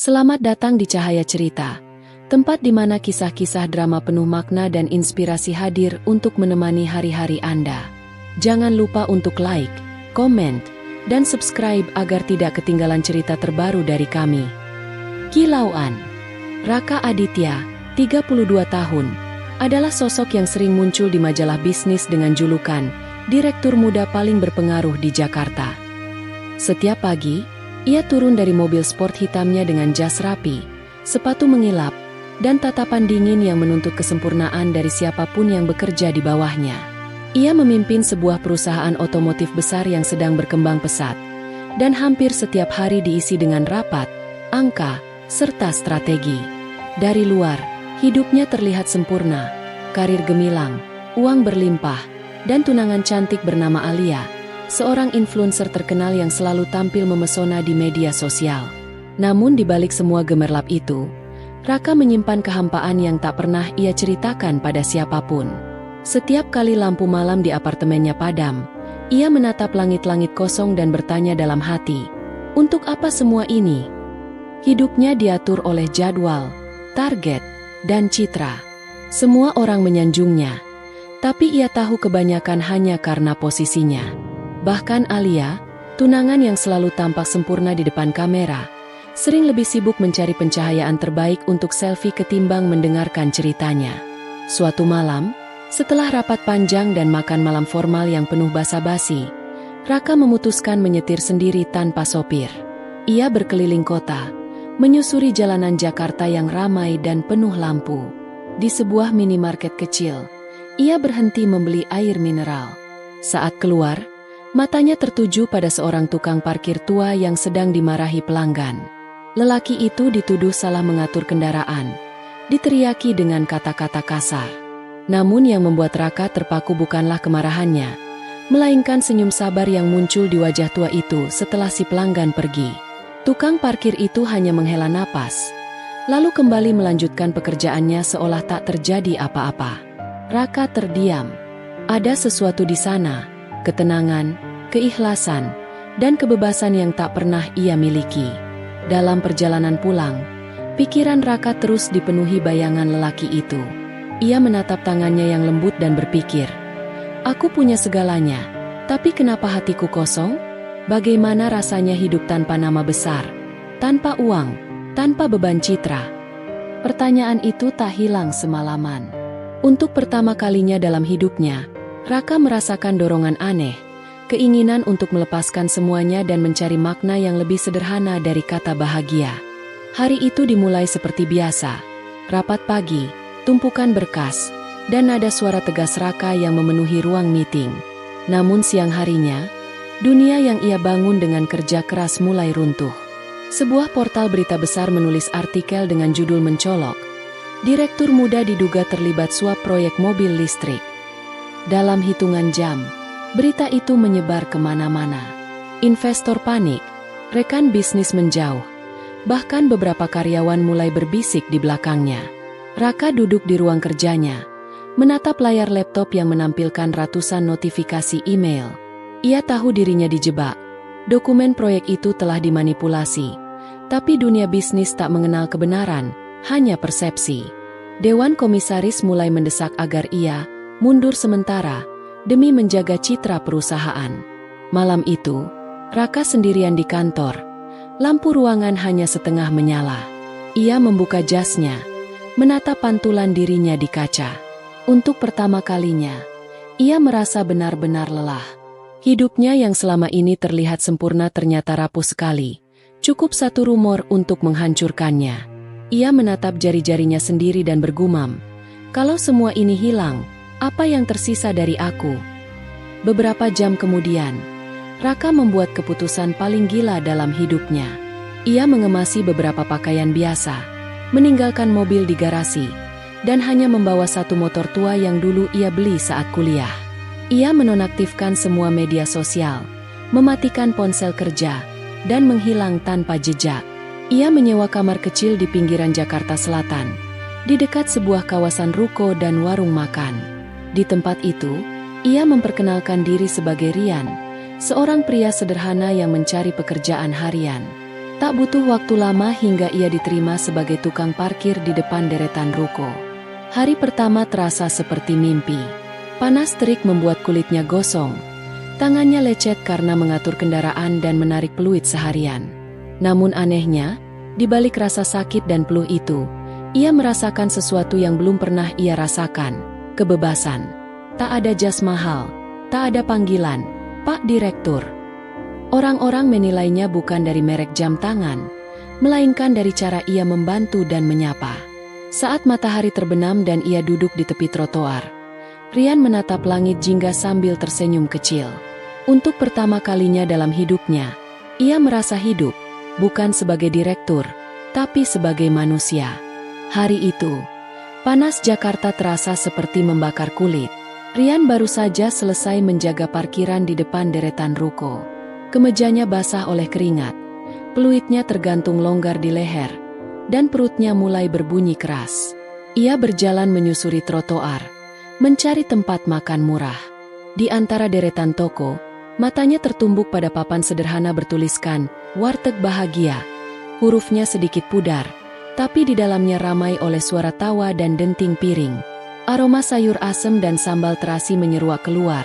Selamat datang di Cahaya Cerita, tempat di mana kisah-kisah drama penuh makna dan inspirasi hadir untuk menemani hari-hari Anda. Jangan lupa untuk like, komen, dan subscribe agar tidak ketinggalan cerita terbaru dari kami. Kilauan. Raka Aditya, 32 tahun, adalah sosok yang sering muncul di majalah bisnis dengan julukan Direktur Muda Paling Berpengaruh di Jakarta. Setiap pagi, ia turun dari mobil sport hitamnya dengan jas rapi, sepatu mengilap, dan tatapan dingin yang menuntut kesempurnaan dari siapapun yang bekerja di bawahnya. Ia memimpin sebuah perusahaan otomotif besar yang sedang berkembang pesat, dan hampir setiap hari diisi dengan rapat, angka, serta strategi. Dari luar, hidupnya terlihat sempurna, karir gemilang, uang berlimpah, dan tunangan cantik bernama Alia, seorang influencer terkenal yang selalu tampil memesona di media sosial. Namun di balik semua gemerlap itu, Raka menyimpan kehampaan yang tak pernah ia ceritakan pada siapapun. Setiap kali lampu malam di apartemennya padam, ia menatap langit-langit kosong dan bertanya dalam hati, untuk apa semua ini? Hidupnya diatur oleh jadwal, target, dan citra. Semua orang menyanjungnya, tapi ia tahu kebanyakan hanya karena posisinya. Bahkan Alia, tunangan yang selalu tampak sempurna di depan kamera, sering lebih sibuk mencari pencahayaan terbaik untuk selfie ketimbang mendengarkan ceritanya. Suatu malam, setelah rapat panjang dan makan malam formal yang penuh basa-basi, Raka memutuskan menyetir sendiri tanpa sopir. Ia berkeliling kota, menyusuri jalanan Jakarta yang ramai dan penuh lampu. Di sebuah minimarket kecil, ia berhenti membeli air mineral. Saat keluar, matanya tertuju pada seorang tukang parkir tua yang sedang dimarahi pelanggan. Lelaki itu dituduh salah mengatur kendaraan, diteriaki dengan kata-kata kasar. Namun yang membuat Raka terpaku bukanlah kemarahannya, melainkan senyum sabar yang muncul di wajah tua itu setelah si pelanggan pergi. Tukang parkir itu hanya menghela napas, lalu kembali melanjutkan pekerjaannya seolah tak terjadi apa-apa. Raka terdiam. Ada sesuatu di sana, ketenangan, keikhlasan, dan kebebasan yang tak pernah ia miliki. Dalam perjalanan pulang, pikiran Raka terus dipenuhi bayangan lelaki itu. Ia menatap tangannya yang lembut dan berpikir, aku punya segalanya, tapi kenapa hatiku kosong? Bagaimana rasanya hidup tanpa nama besar, tanpa uang, tanpa beban citra? Pertanyaan itu tak hilang semalaman. Untuk pertama kalinya dalam hidupnya, Raka merasakan dorongan aneh, keinginan untuk melepaskan semuanya dan mencari makna yang lebih sederhana dari kata bahagia. Hari itu dimulai seperti biasa, rapat pagi, tumpukan berkas, dan nada suara tegas Raka yang memenuhi ruang meeting. Namun siang harinya, dunia yang ia bangun dengan kerja keras mulai runtuh. Sebuah portal berita besar menulis artikel dengan judul mencolok, Direktur Muda diduga terlibat suap proyek mobil listrik. Dalam hitungan jam, berita itu menyebar kemana-mana. Investor panik, rekan bisnis menjauh, bahkan beberapa karyawan mulai berbisik di belakangnya. Raka duduk di ruang kerjanya, menatap layar laptop yang menampilkan ratusan notifikasi email. Ia tahu dirinya dijebak. Dokumen proyek itu telah dimanipulasi, tapi dunia bisnis tak mengenal kebenaran, hanya persepsi. Dewan komisaris mulai mendesak agar ia mundur sementara, demi menjaga citra perusahaan. Malam itu, Raka sendirian di kantor. Lampu ruangan hanya setengah menyala. Ia membuka jasnya, menatap pantulan dirinya di kaca. Untuk pertama kalinya, ia merasa benar-benar lelah. Hidupnya yang selama ini terlihat sempurna ternyata rapuh sekali. Cukup satu rumor untuk menghancurkannya. Ia menatap jari-jarinya sendiri dan bergumam, kalau semua ini hilang, apa yang tersisa dari aku? Beberapa jam kemudian, Raka membuat keputusan paling gila dalam hidupnya. Ia mengemasi beberapa pakaian biasa, meninggalkan mobil di garasi, dan hanya membawa satu motor tua yang dulu ia beli saat kuliah. Ia menonaktifkan semua media sosial, mematikan ponsel kerja, dan menghilang tanpa jejak. Ia menyewa kamar kecil di pinggiran Jakarta Selatan, di dekat sebuah kawasan ruko dan warung makan. Di tempat itu, ia memperkenalkan diri sebagai Rian, seorang pria sederhana yang mencari pekerjaan harian. Tak butuh waktu lama hingga ia diterima sebagai tukang parkir di depan deretan ruko. Hari pertama terasa seperti mimpi. Panas terik membuat kulitnya gosong. Tangannya lecet karena mengatur kendaraan dan menarik peluit seharian. Namun anehnya, di balik rasa sakit dan peluh itu, ia merasakan sesuatu yang belum pernah ia rasakan, kebebasan. Tak ada jas mahal, tak ada panggilan, Pak Direktur. Orang-orang menilainya bukan dari merek jam tangan, melainkan dari cara ia membantu dan menyapa. Saat matahari terbenam dan ia duduk di tepi trotoar, Rian menatap langit jingga sambil tersenyum kecil. Untuk pertama kalinya dalam hidupnya, ia merasa hidup, bukan sebagai direktur, tapi sebagai manusia. Hari itu, panas Jakarta terasa seperti membakar kulit. Rian baru saja selesai menjaga parkiran di depan deretan ruko. Kemejanya basah oleh keringat, peluitnya tergantung longgar di leher, dan perutnya mulai berbunyi keras. Ia berjalan menyusuri trotoar, mencari tempat makan murah. Di antara deretan toko, matanya tertumbuk pada papan sederhana bertuliskan, "Warteg Bahagia." Hurufnya sedikit pudar, tapi di dalamnya ramai oleh suara tawa dan denting piring. Aroma sayur asem dan sambal terasi menyeruak keluar,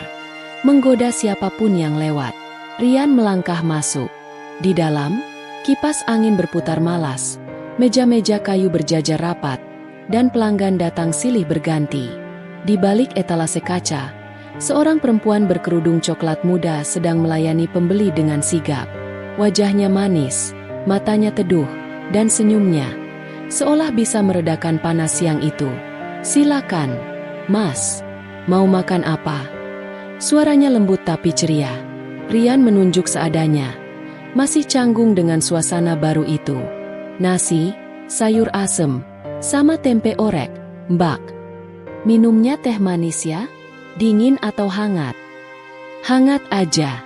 menggoda siapapun yang lewat. Rian melangkah masuk. Di dalam, kipas angin berputar malas, meja-meja kayu berjajar rapat, dan pelanggan datang silih berganti. Di balik etalase kaca, seorang perempuan berkerudung coklat muda sedang melayani pembeli dengan sigap. Wajahnya manis, matanya teduh, dan senyumnya seolah bisa meredakan panas siang itu. "Silakan, Mas. Mau makan apa?" Suaranya lembut tapi ceria. Rian menunjuk seadanya, masih canggung dengan suasana baru itu. "Nasi, sayur asem, sama tempe orek, Mbak. Minumnya teh manis ya? Dingin atau hangat?" "Hangat aja."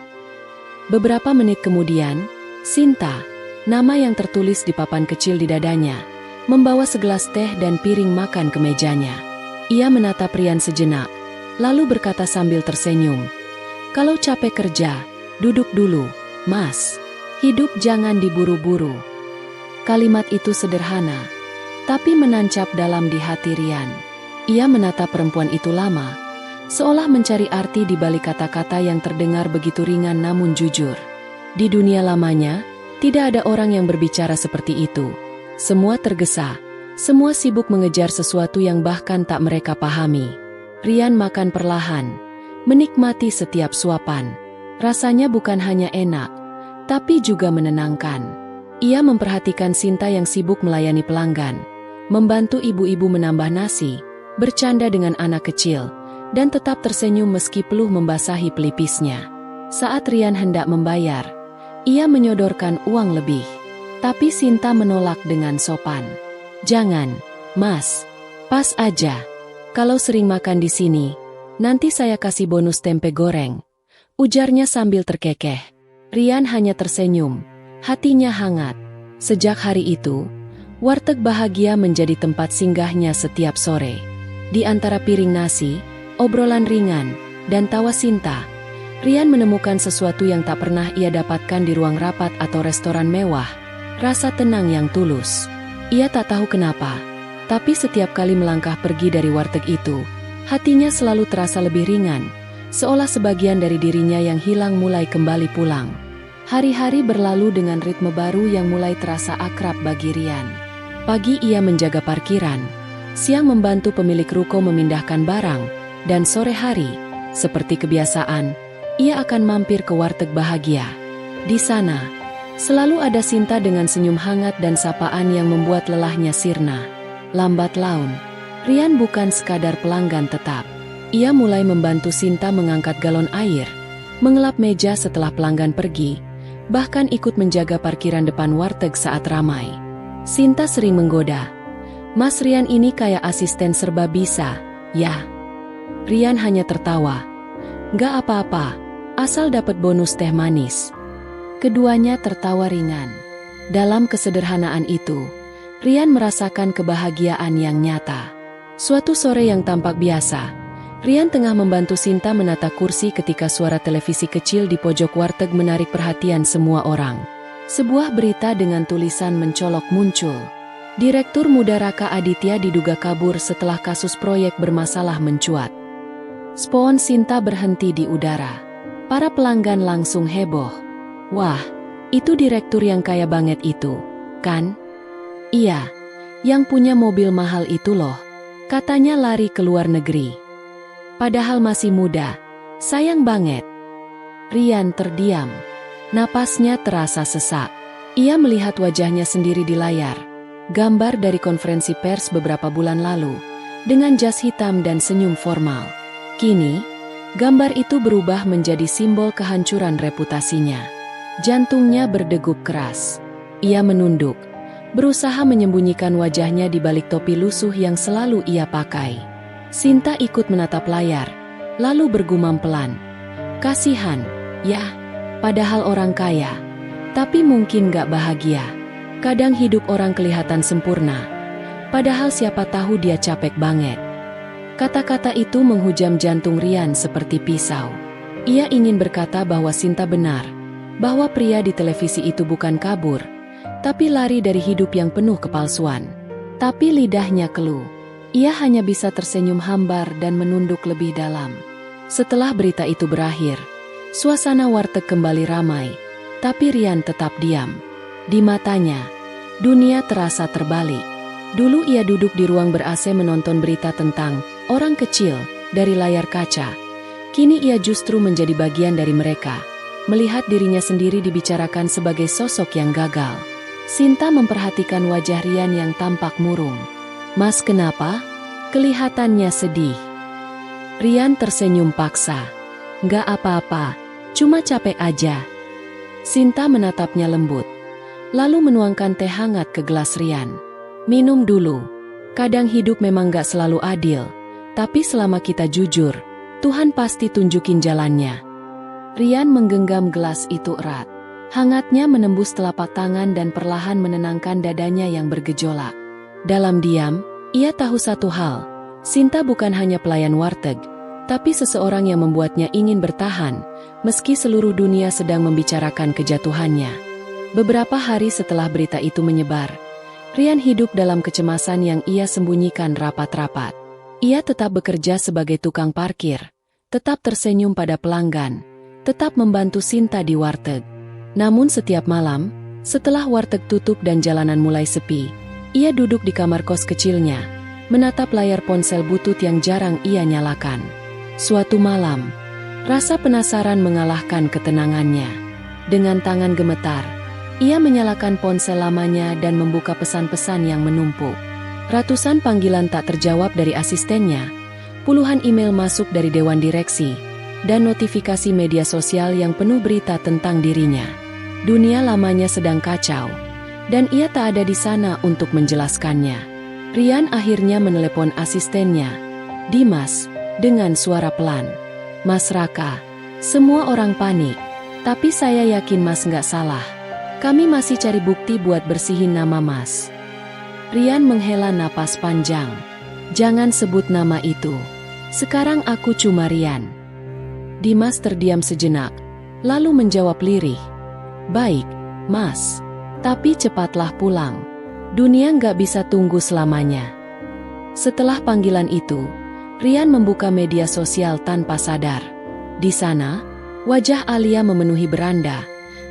Beberapa menit kemudian, Sinta, nama yang tertulis di papan kecil di dadanya, membawa segelas teh dan piring makan ke mejanya. Ia menatap Rian sejenak, lalu berkata sambil tersenyum, "Kalau capek kerja, duduk dulu, Mas. Hidup jangan diburu-buru." Kalimat itu sederhana, tapi menancap dalam di hati Rian. Ia menatap perempuan itu lama, seolah mencari arti di balik kata-kata yang terdengar begitu ringan namun jujur. Di dunia lamanya, tidak ada orang yang berbicara seperti itu. Semua tergesa, semua sibuk mengejar sesuatu yang bahkan tak mereka pahami. Rian makan perlahan, menikmati setiap suapan. Rasanya bukan hanya enak, tapi juga menenangkan. Ia memperhatikan Sinta yang sibuk melayani pelanggan, membantu ibu-ibu menambah nasi, bercanda dengan anak kecil, dan tetap tersenyum meski peluh membasahi pelipisnya. Saat Rian hendak membayar, ia menyodorkan uang lebih. Tapi Sinta menolak dengan sopan. "Jangan, Mas. Pas aja. Kalau sering makan di sini, nanti saya kasih bonus tempe goreng," ujarnya sambil terkekeh. Rian hanya tersenyum, hatinya hangat. Sejak hari itu, Warteg Bahagia menjadi tempat singgahnya setiap sore. Di antara piring nasi, obrolan ringan, dan tawa Sinta, Rian menemukan sesuatu yang tak pernah ia dapatkan di ruang rapat atau restoran mewah. Rasa tenang yang tulus. Ia tak tahu kenapa, tapi setiap kali melangkah pergi dari warteg itu, hatinya selalu terasa lebih ringan, seolah sebagian dari dirinya yang hilang mulai kembali pulang. Hari-hari berlalu dengan ritme baru yang mulai terasa akrab bagi Rian. Pagi ia menjaga parkiran, siang membantu pemilik ruko memindahkan barang, dan sore hari, seperti kebiasaan, ia akan mampir ke Warteg Bahagia. Di sana, selalu ada Sinta dengan senyum hangat dan sapaan yang membuat lelahnya sirna. Lambat laun, Rian bukan sekadar pelanggan tetap. Ia mulai membantu Sinta mengangkat galon air, mengelap meja setelah pelanggan pergi, bahkan ikut menjaga parkiran depan warteg saat ramai. Sinta sering menggoda, "Mas Rian ini kayak asisten serba bisa, ya?" Rian hanya tertawa. "Gak apa-apa, asal dapat bonus teh manis." Keduanya tertawa ringan. Dalam kesederhanaan itu, Rian merasakan kebahagiaan yang nyata. Suatu sore yang tampak biasa, Rian tengah membantu Sinta menata kursi ketika suara televisi kecil di pojok warteg menarik perhatian semua orang. Sebuah berita dengan tulisan mencolok muncul. Direktur muda Raka Aditya diduga kabur setelah kasus proyek bermasalah mencuat. Spons Sinta berhenti di udara. Para pelanggan langsung heboh. Wah, itu direktur yang kaya banget itu, kan? Iya, yang punya mobil mahal itu loh. Katanya lari ke luar negeri. Padahal masih muda. Sayang banget. Rian terdiam. Napasnya terasa sesak. Ia melihat wajahnya sendiri di layar. Gambar dari konferensi pers beberapa bulan lalu, dengan jas hitam dan senyum formal. Kini, gambar itu berubah menjadi simbol kehancuran reputasinya. Jantungnya berdegup keras. Ia menunduk, berusaha menyembunyikan wajahnya di balik topi lusuh yang selalu ia pakai. Sinta ikut menatap layar, lalu bergumam pelan. Kasihan, ya, padahal orang kaya. Tapi mungkin gak bahagia. Kadang hidup orang kelihatan sempurna, padahal siapa tahu dia capek banget. Kata-kata itu menghujam jantung Rian seperti pisau. Ia ingin berkata bahwa Sinta benar, bahwa pria di televisi itu bukan kabur, tapi lari dari hidup yang penuh kepalsuan. Tapi lidahnya keluh. Ia hanya bisa tersenyum hambar dan menunduk lebih dalam. Setelah berita itu berakhir, suasana warteg kembali ramai, tapi Rian tetap diam. Di matanya, dunia terasa terbalik. Dulu ia duduk di ruang ber-AC menonton berita tentang orang kecil dari layar kaca. Kini ia justru menjadi bagian dari mereka, melihat dirinya sendiri dibicarakan sebagai sosok yang gagal. Sinta memperhatikan wajah Rian yang tampak murung. Mas, kenapa? Kelihatannya sedih. Rian tersenyum paksa. Nggak apa-apa, cuma capek aja. Sinta menatapnya lembut, lalu menuangkan teh hangat ke gelas Rian. Minum dulu. Kadang hidup memang gak selalu adil, tapi selama kita jujur, Tuhan pasti tunjukin jalannya. Rian menggenggam gelas itu erat. Hangatnya menembus telapak tangan dan perlahan menenangkan dadanya yang bergejolak. Dalam diam, ia tahu satu hal, Sinta bukan hanya pelayan warteg, tapi seseorang yang membuatnya ingin bertahan, meski seluruh dunia sedang membicarakan kejatuhannya. Beberapa hari setelah berita itu menyebar, Rian hidup dalam kecemasan yang ia sembunyikan rapat-rapat. Ia tetap bekerja sebagai tukang parkir, tetap tersenyum pada pelanggan, tetap membantu Sinta di warteg. Namun setiap malam, setelah warteg tutup dan jalanan mulai sepi, ia duduk di kamar kos kecilnya, menatap layar ponsel butut yang jarang ia nyalakan. Suatu malam, rasa penasaran mengalahkan ketenangannya. Dengan tangan gemetar, ia menyalakan ponsel lamanya dan membuka pesan-pesan yang menumpuk. Ratusan panggilan tak terjawab dari asistennya, puluhan email masuk dari dewan direksi, dan notifikasi media sosial yang penuh berita tentang dirinya. Dunia lamanya sedang kacau, dan ia tak ada di sana untuk menjelaskannya. Rian akhirnya menelepon asistennya, Dimas, dengan suara pelan. Mas Raka, semua orang panik, tapi saya yakin Mas nggak salah. Kami masih cari bukti buat bersihin nama Mas. Rian menghela napas panjang. Jangan sebut nama itu. Sekarang aku cuma Rian. Dimas terdiam sejenak, lalu menjawab lirih. Baik, Mas. Tapi cepatlah pulang. Dunia nggak bisa tunggu selamanya. Setelah panggilan itu, Rian membuka media sosial tanpa sadar. Di sana, wajah Alia memenuhi beranda.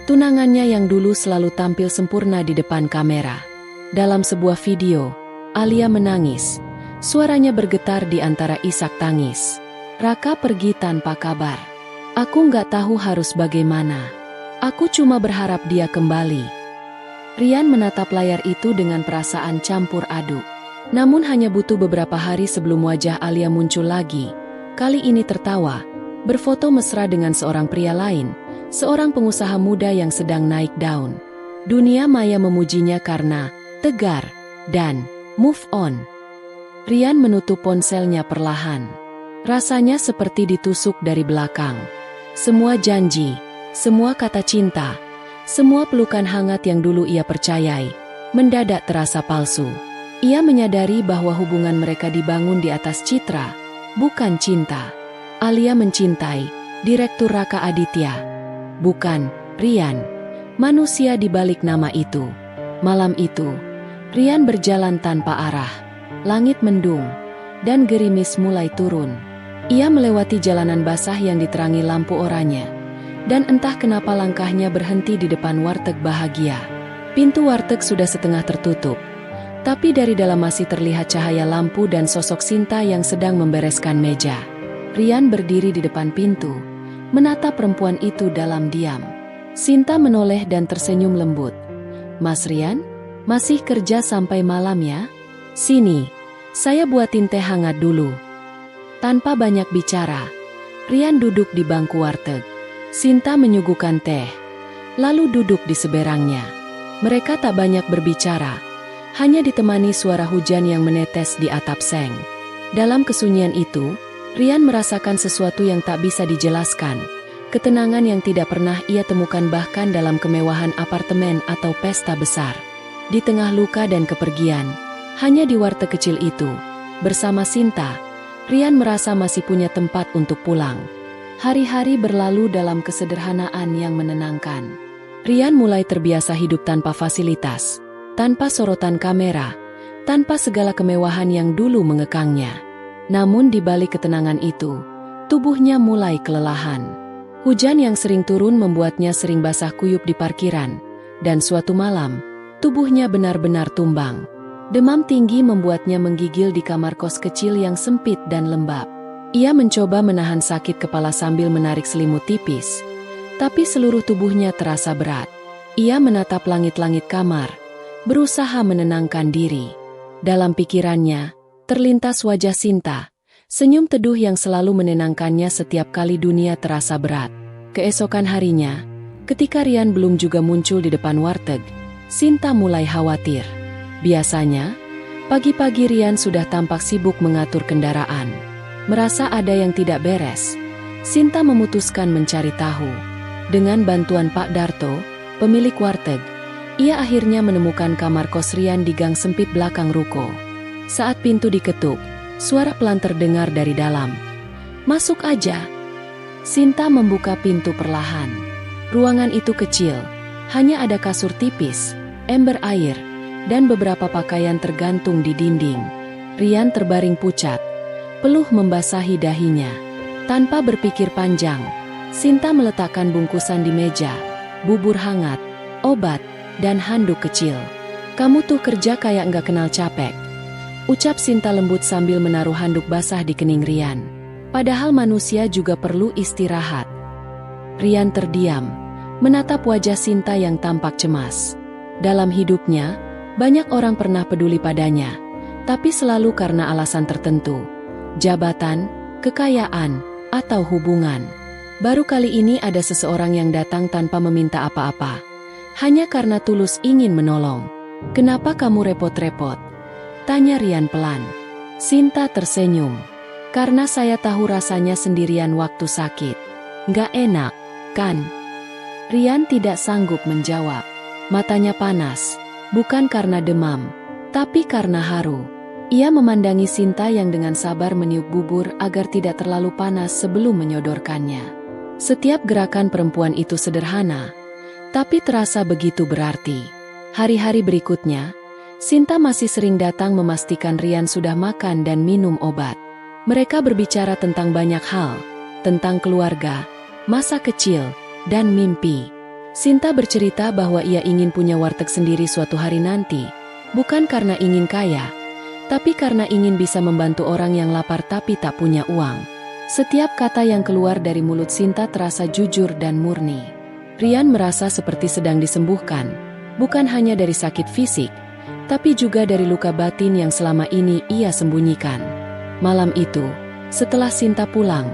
Tunangannya yang dulu selalu tampil sempurna di depan kamera. Dalam sebuah video, Alia menangis. Suaranya bergetar di antara isak tangis. Raka pergi tanpa kabar. Aku nggak tahu harus bagaimana. Aku cuma berharap dia kembali. Rian menatap layar itu dengan perasaan campur aduk. Namun hanya butuh beberapa hari sebelum wajah Alia muncul lagi. Kali ini tertawa, berfoto mesra dengan seorang pria lain. Seorang pengusaha muda yang sedang naik daun. Dunia maya memujinya karena tegar dan move on. Rian menutup ponselnya perlahan. Rasanya seperti ditusuk dari belakang. Semua janji, semua kata cinta, semua pelukan hangat yang dulu ia percayai, mendadak terasa palsu. Ia menyadari bahwa hubungan mereka dibangun di atas citra, bukan cinta. Alia mencintai Direktur Raka Aditya. Bukan Rian. manusia di balik nama itu. Malam itu, Rian berjalan tanpa arah. Langit mendung, dan gerimis mulai turun. Ia melewati jalanan basah yang diterangi lampu oranye. Dan entah kenapa langkahnya berhenti di depan warteg bahagia. Pintu warteg sudah setengah tertutup. Tapi dari dalam masih terlihat cahaya lampu dan sosok Sinta yang sedang membereskan meja. Rian berdiri di depan pintu, menatap perempuan itu dalam diam. Sinta menoleh dan tersenyum lembut. "Mas Rian, masih kerja sampai malam ya? Sini, saya buatin teh hangat dulu." Tanpa banyak bicara, Rian duduk di bangku warteg. Sinta menyuguhkan teh, lalu duduk di seberangnya. Mereka tak banyak berbicara, hanya ditemani suara hujan yang menetes di atap seng. Dalam kesunyian itu, Rian merasakan sesuatu yang tak bisa dijelaskan. Ketenangan yang tidak pernah ia temukan bahkan dalam kemewahan apartemen atau pesta besar. Di tengah luka dan kepergian, hanya di warteg kecil itu, bersama Sinta, Rian merasa masih punya tempat untuk pulang. Hari-hari berlalu dalam kesederhanaan yang menenangkan. Rian mulai terbiasa hidup tanpa fasilitas, tanpa sorotan kamera, tanpa segala kemewahan yang dulu mengekangnya. Namun di balik ketenangan itu, tubuhnya mulai kelelahan. Hujan yang sering turun membuatnya sering basah kuyup di parkiran, dan suatu malam, tubuhnya benar-benar tumbang. Demam tinggi membuatnya menggigil di kamar kos kecil yang sempit dan lembab. Ia mencoba menahan sakit kepala sambil menarik selimut tipis, tapi seluruh tubuhnya terasa berat. Ia menatap langit-langit kamar, berusaha menenangkan diri. Dalam pikirannya, terlintas wajah Sinta, senyum teduh yang selalu menenangkannya setiap kali dunia terasa berat. Keesokan harinya, ketika Rian belum juga muncul di depan warteg, Sinta mulai khawatir. Biasanya, pagi-pagi Rian sudah tampak sibuk mengatur kendaraan. Merasa ada yang tidak beres, Sinta memutuskan mencari tahu. Dengan bantuan Pak Darto, pemilik warteg, ia akhirnya menemukan kamar kos Rian di gang sempit belakang ruko. Saat pintu diketuk, suara pelan terdengar dari dalam. "Masuk aja." Sinta membuka pintu perlahan. Ruangan itu kecil, hanya ada kasur tipis, ember air, dan beberapa pakaian tergantung di dinding. Rian terbaring pucat, peluh membasahi dahinya. Tanpa berpikir panjang, Sinta meletakkan bungkusan di meja, bubur hangat, obat, dan handuk kecil. "Kamu tuh kerja kayak nggak kenal capek," ucap Sinta lembut sambil menaruh handuk basah di kening Rian. Padahal manusia juga perlu istirahat. Rian terdiam, menatap wajah Sinta yang tampak cemas. Dalam hidupnya, banyak orang pernah peduli padanya, tapi selalu karena alasan tertentu. Jabatan, kekayaan, atau hubungan. Baru kali ini ada seseorang yang datang tanpa meminta apa-apa, hanya karena tulus ingin menolong. "Kenapa kamu repot-repot?" tanya Rian pelan. Sinta tersenyum. "Karena saya tahu rasanya sendirian waktu sakit. Nggak enak, kan?" Rian tidak sanggup menjawab. Matanya panas, bukan karena demam, tapi karena haru. Ia memandangi Sinta yang dengan sabar meniup bubur agar tidak terlalu panas sebelum menyodorkannya. Setiap gerakan perempuan itu sederhana, tapi terasa begitu berarti. Hari-hari berikutnya, Sinta masih sering datang memastikan Rian sudah makan dan minum obat. Mereka berbicara tentang banyak hal, tentang keluarga, masa kecil, dan mimpi. Sinta bercerita bahwa ia ingin punya warteg sendiri suatu hari nanti, bukan karena ingin kaya, tapi karena ingin bisa membantu orang yang lapar tapi tak punya uang. Setiap kata yang keluar dari mulut Sinta terasa jujur dan murni. Rian merasa seperti sedang disembuhkan, bukan hanya dari sakit fisik, tapi juga dari luka batin yang selama ini ia sembunyikan. Malam itu, setelah Sinta pulang,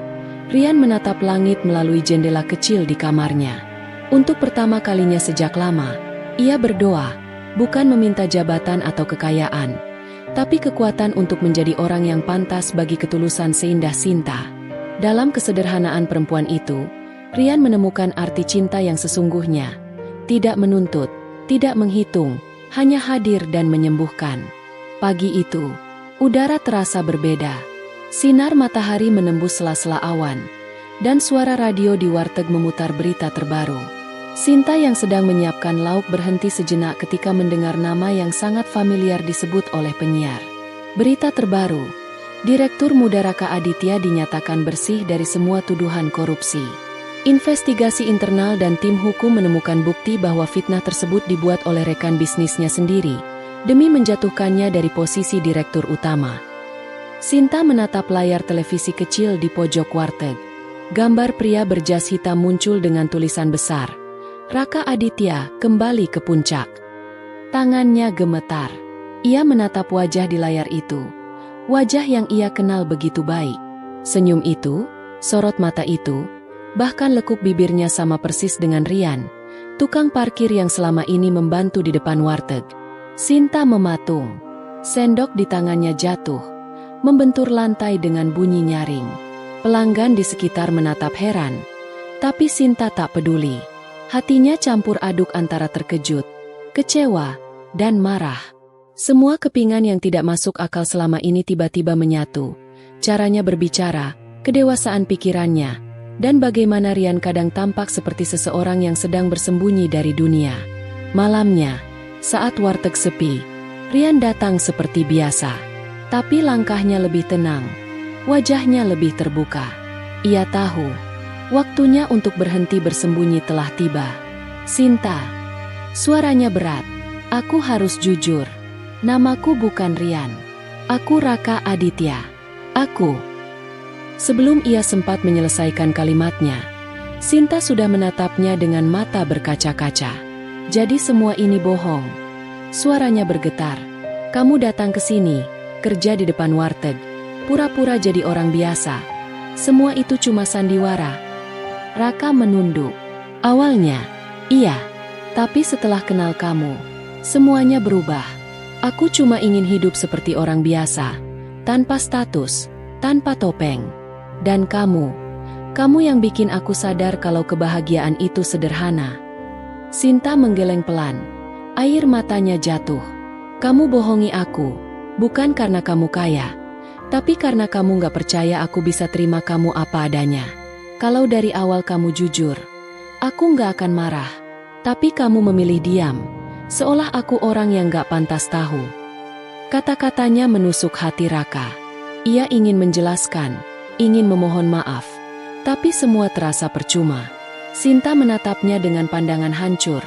Rian menatap langit melalui jendela kecil di kamarnya. Untuk pertama kalinya sejak lama, ia berdoa, bukan meminta jabatan atau kekayaan, tapi kekuatan untuk menjadi orang yang pantas bagi ketulusan seindah Sinta. Dalam kesederhanaan perempuan itu, Rian menemukan arti cinta yang sesungguhnya. Tidak menuntut, tidak menghitung, hanya hadir dan menyembuhkan. Pagi itu, udara terasa berbeda. Sinar matahari menembus sela-sela awan, dan suara radio di warteg memutar berita terbaru. Sinta yang sedang menyiapkan lauk berhenti sejenak ketika mendengar nama yang sangat familiar disebut oleh penyiar. Berita terbaru, Direktur Muda Raka Aditya dinyatakan bersih dari semua tuduhan korupsi. Investigasi internal dan tim hukum menemukan bukti bahwa fitnah tersebut dibuat oleh rekan bisnisnya sendiri, demi menjatuhkannya dari posisi direktur utama. Sinta menatap layar televisi kecil di pojok warteg. Gambar pria berjas hitam muncul dengan tulisan besar, Raka Aditya kembali ke puncak. Tangannya gemetar. Ia menatap wajah di layar itu. Wajah yang ia kenal begitu baik. Senyum itu, sorot mata itu, bahkan lekuk bibirnya sama persis dengan Rian, tukang parkir yang selama ini membantu di depan warteg. Sinta mematung. Sendok di tangannya jatuh, membentur lantai dengan bunyi nyaring. Pelanggan di sekitar menatap heran, tapi Sinta tak peduli. Hatinya campur aduk antara terkejut, kecewa, dan marah. Semua kepingan yang tidak masuk akal selama ini tiba-tiba menyatu. Caranya berbicara, kedewasaan pikirannya, dan bagaimana Rian kadang tampak seperti seseorang yang sedang bersembunyi dari dunia. Malamnya, saat warteg sepi, Rian datang seperti biasa. Tapi langkahnya lebih tenang, wajahnya lebih terbuka. Ia tahu, waktunya untuk berhenti bersembunyi telah tiba. Sinta, suaranya berat, aku harus jujur. Namaku bukan Rian. Aku Raka Aditya. Aku. Sebelum ia sempat menyelesaikan kalimatnya, Sinta sudah menatapnya dengan mata berkaca-kaca. Jadi semua ini bohong. Suaranya bergetar. Kamu datang ke sini, kerja di depan warteg, pura-pura jadi orang biasa. Semua itu cuma sandiwara. Raka menunduk. Awalnya, iya. Tapi setelah kenal kamu, semuanya berubah. Aku cuma ingin hidup seperti orang biasa, tanpa status, tanpa topeng. Dan kamu yang bikin aku sadar kalau kebahagiaan itu sederhana. Sinta menggeleng pelan, air matanya jatuh. Kamu bohongi aku, bukan karena kamu kaya, tapi karena kamu gak percaya aku bisa terima kamu apa adanya. Kalau dari awal kamu jujur, aku gak akan marah. Tapi kamu memilih diam, seolah aku orang yang gak pantas tahu. Kata-katanya menusuk hati Raka. Ia ingin menjelaskan, ingin memohon maaf, tapi semua terasa percuma. Sinta menatapnya dengan pandangan hancur,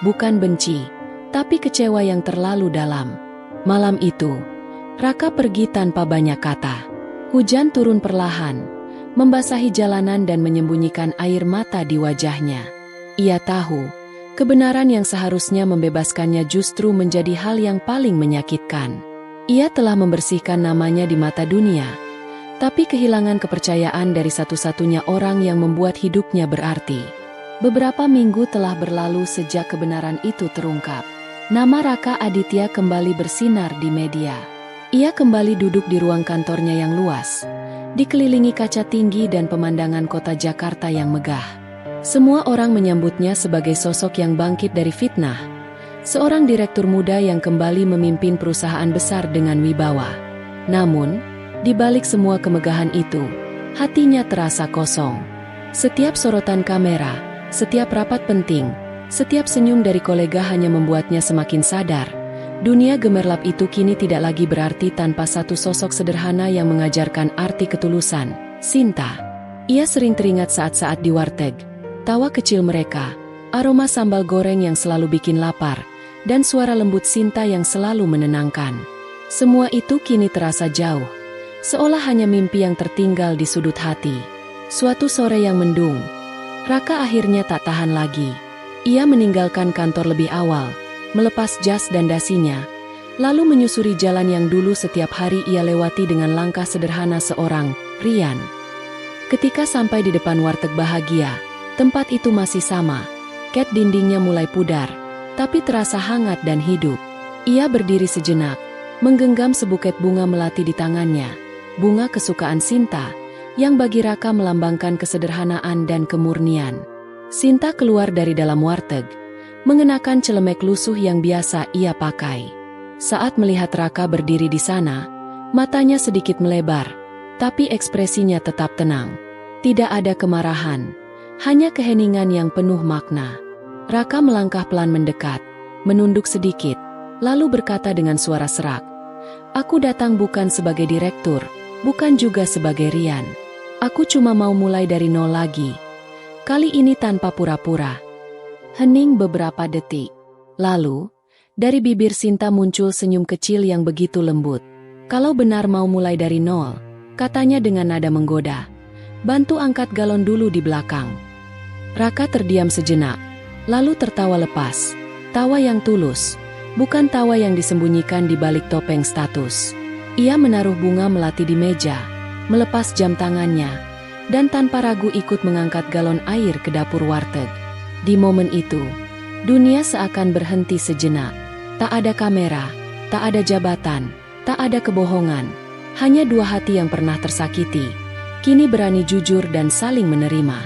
bukan benci, tapi kecewa yang terlalu dalam. Malam itu, Raka pergi tanpa banyak kata. Hujan turun perlahan, membasahi jalanan dan menyembunyikan air mata di wajahnya. Ia tahu, kebenaran yang seharusnya membebaskannya justru menjadi hal yang paling menyakitkan. Ia telah membersihkan namanya di mata dunia, tapi kehilangan kepercayaan dari satu-satunya orang yang membuat hidupnya berarti. Beberapa minggu telah berlalu sejak kebenaran itu terungkap. Nama Raka Aditya kembali bersinar di media. Ia kembali duduk di ruang kantornya yang luas, dikelilingi kaca tinggi dan pemandangan kota Jakarta yang megah. Semua orang menyambutnya sebagai sosok yang bangkit dari fitnah. Seorang direktur muda yang kembali memimpin perusahaan besar dengan wibawa. Namun, di balik semua kemegahan itu, hatinya terasa kosong. Setiap sorotan kamera, setiap rapat penting, setiap senyum dari kolega hanya membuatnya semakin sadar. Dunia gemerlap itu kini tidak lagi berarti tanpa satu sosok sederhana yang mengajarkan arti ketulusan, Sinta. Ia sering teringat saat-saat di warteg. Tawa kecil mereka, aroma sambal goreng yang selalu bikin lapar, dan suara lembut Sinta yang selalu menenangkan. Semua itu kini terasa jauh, seolah hanya mimpi yang tertinggal di sudut hati. Suatu sore yang mendung, Raka akhirnya tak tahan lagi. Ia meninggalkan kantor lebih awal, melepas jas dan dasinya, lalu menyusuri jalan yang dulu setiap hari ia lewati dengan langkah sederhana seorang, Rian. Ketika sampai di depan warteg Bahagia, tempat itu masih sama. Cat dindingnya mulai pudar, tapi terasa hangat dan hidup. Ia berdiri sejenak, menggenggam sebuket bunga melati di tangannya. Bunga kesukaan Sinta, yang bagi Raka melambangkan kesederhanaan dan kemurnian. Sinta keluar dari dalam warteg, mengenakan celemek lusuh yang biasa ia pakai. Saat melihat Raka berdiri di sana, matanya sedikit melebar, tapi ekspresinya tetap tenang. Tidak ada kemarahan, hanya keheningan yang penuh makna. Raka melangkah pelan mendekat, menunduk sedikit, lalu berkata dengan suara serak, "Aku datang bukan sebagai direktur, bukan juga sebagai Rian. Aku cuma mau mulai dari nol lagi. Kali ini tanpa pura-pura." Hening beberapa detik. Lalu, dari bibir Sinta muncul senyum kecil yang begitu lembut. "Kalau benar mau mulai dari nol," katanya dengan nada menggoda, "bantu angkat galon dulu di belakang." Raka terdiam sejenak, lalu tertawa lepas. Tawa yang tulus, bukan tawa yang disembunyikan di balik topeng status. Ia menaruh bunga melati di meja, melepas jam tangannya, dan tanpa ragu ikut mengangkat galon air ke dapur warteg. Di momen itu, dunia seakan berhenti sejenak. Tak ada kamera, tak ada jabatan, tak ada kebohongan. Hanya dua hati yang pernah tersakiti, kini berani jujur dan saling menerima.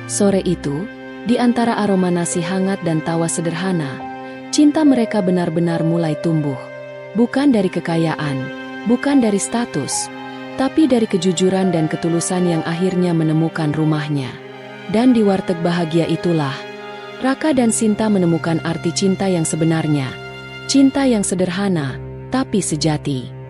Sore itu, di antara aroma nasi hangat dan tawa sederhana, cinta mereka benar-benar mulai tumbuh. Bukan dari kekayaan, bukan dari status, tapi dari kejujuran dan ketulusan yang akhirnya menemukan rumahnya. Dan di warteg bahagia itulah, Raka dan Sinta menemukan arti cinta yang sebenarnya. Cinta yang sederhana, tapi sejati.